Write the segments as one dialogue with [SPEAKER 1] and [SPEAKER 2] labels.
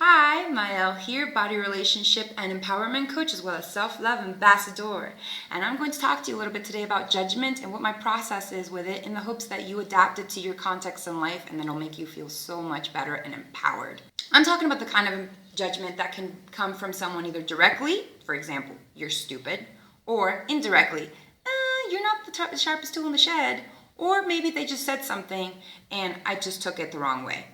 [SPEAKER 1] Hi, Mael here, body relationship and empowerment coach as well as self-love ambassador. And I'm going to talk to you a little bit today about judgment and what my process is with it in the hopes that you adapt it to your context in life and then it'll make you feel so much better and empowered. I'm talking about the kind of judgment that can come from someone either directly, for example, you're stupid, or indirectly, you're not the sharpest tool in the shed, or maybe they just said something and I just took it the wrong way.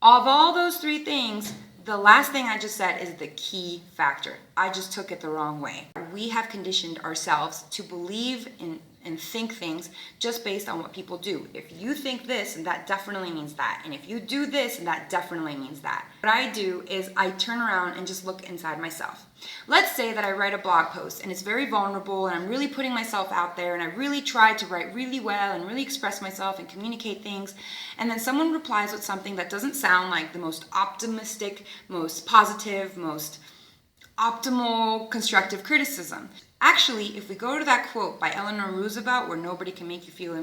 [SPEAKER 1] Of all those three things, the last thing I just said is the key factor. I just took it the wrong way. We have conditioned ourselves to believe in and think things just based on what people do. If you think this, and that definitely means that. And if you do this, and that definitely means that. What I do is I turn around and just look inside myself. Let's say that I write a blog post and it's very vulnerable and I'm really putting myself out there and I really try to write really well and really express myself and communicate things. And then someone replies with something that doesn't sound like the most optimistic, most positive, most optimal constructive criticism. Actually, if we go to that quote by Eleanor Roosevelt, where nobody can make you feel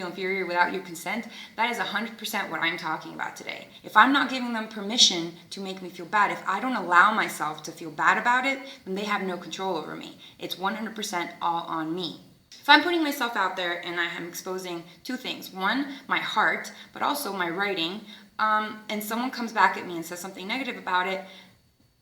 [SPEAKER 1] inferior without your consent, that is 100% what I'm talking about today. If I'm not giving them permission to make me feel bad, if I don't allow myself to feel bad about it, then they have no control over me. It's 100% all on me. If I'm putting myself out there and I am exposing two things, one, my heart, but also my writing, and someone comes back at me and says something negative about it,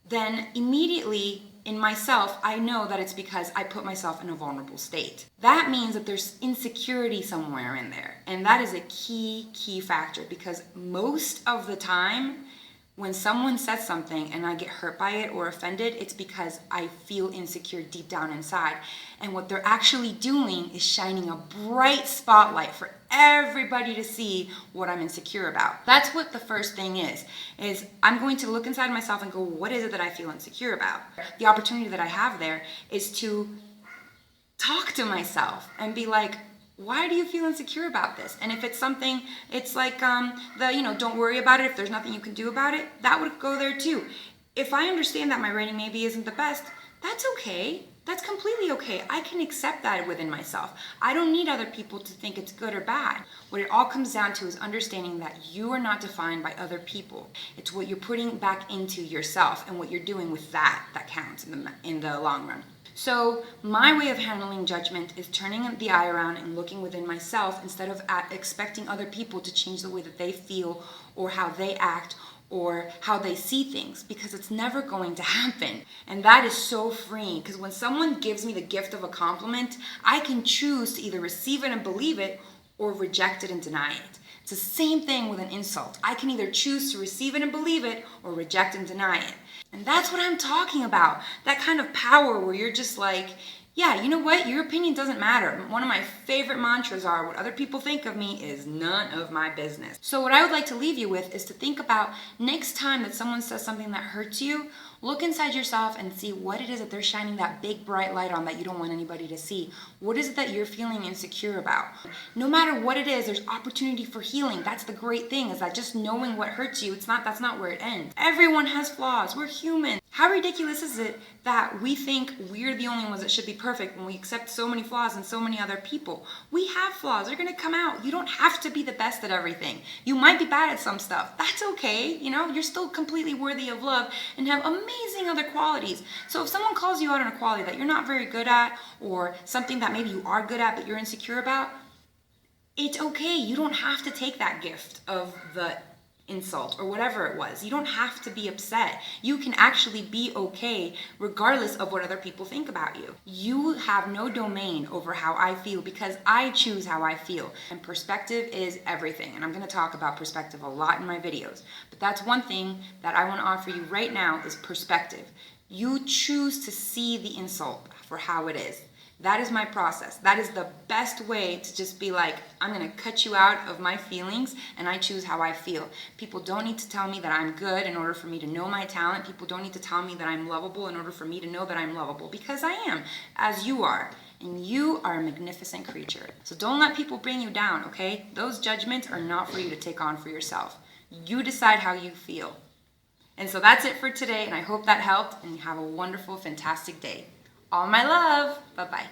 [SPEAKER 1] then immediately in myself, I know that it's because I put myself in a vulnerable state. That means that there's insecurity somewhere in there. And that is a key factor, because most of the time when someone says something and I get hurt by it or offended, it's because I feel insecure deep down inside. And what they're actually doing is shining a bright spotlight for everybody to see what I'm insecure about. That's what the first thing is I'm going to look inside myself and go, what is it that I feel insecure about? The opportunity that I have there is to talk to myself and be like, why do you feel insecure about this? And if it's something, it's like don't worry about it, if there's nothing you can do about it, that would go there too. If I understand that my writing maybe isn't the best, that's okay. That's completely okay. I can accept that within myself. I don't need other people to think it's good or bad. What it all comes down to is understanding that you are not defined by other people. It's what you're putting back into yourself and what you're doing with that counts in the long run. So my way of handling judgment is turning the eye around and looking within myself instead of expecting other people to change the way that they feel or how they act or how they see things, because it's never going to happen. And that is so freeing, because when someone gives me the gift of a compliment, I can choose to either receive it and believe it or reject it and deny it. It's the same thing with an insult. I can either choose to receive it and believe it or reject and deny it. And that's what I'm talking about. That kind of power where you're just like, yeah, you know what? Your opinion doesn't matter. One of my favorite mantras are, what other people think of me is none of my business. So what I would like to leave you with is to think about next time that someone says something that hurts you, look inside yourself and see what it is that they're shining that big bright light on that you don't want anybody to see. What is it that you're feeling insecure about? No matter what it is, there's opportunity for healing. That's the great thing, is that just knowing what hurts you, that's not where it ends. Everyone has flaws. We're human. How ridiculous is it that we think we're the only ones that should be perfect when we accept so many flaws in so many other people? We have flaws. They're going to come out. You don't have to be the best at everything. You might be bad at some stuff. That's okay. You're still completely worthy of love and have amazing other qualities. So if someone calls you out on a quality that you're not very good at, or something that maybe you are good at but you're insecure about, it's okay. You don't have to take that gift of the insult or whatever it was. You don't have to be upset. You can actually be okay regardless of what other people think about you. You have no domain over how I feel, because I choose how I feel. And perspective is everything. And I'm going to talk about perspective a lot in my videos. But that's one thing that I want to offer you right now is perspective. You choose to see the insult for how it is. That is my process. That is the best way to just be like, I'm going to cut you out of my feelings and I choose how I feel. People don't need to tell me that I'm good in order for me to know my talent. People don't need to tell me that I'm lovable in order for me to know that I'm lovable, because I am, as you are. And you are a magnificent creature. So don't let people bring you down, okay? Those judgments are not for you to take on for yourself. You decide how you feel. And so that's it for today, and I hope that helped, and you have a wonderful, fantastic day. All my love. Bye-bye.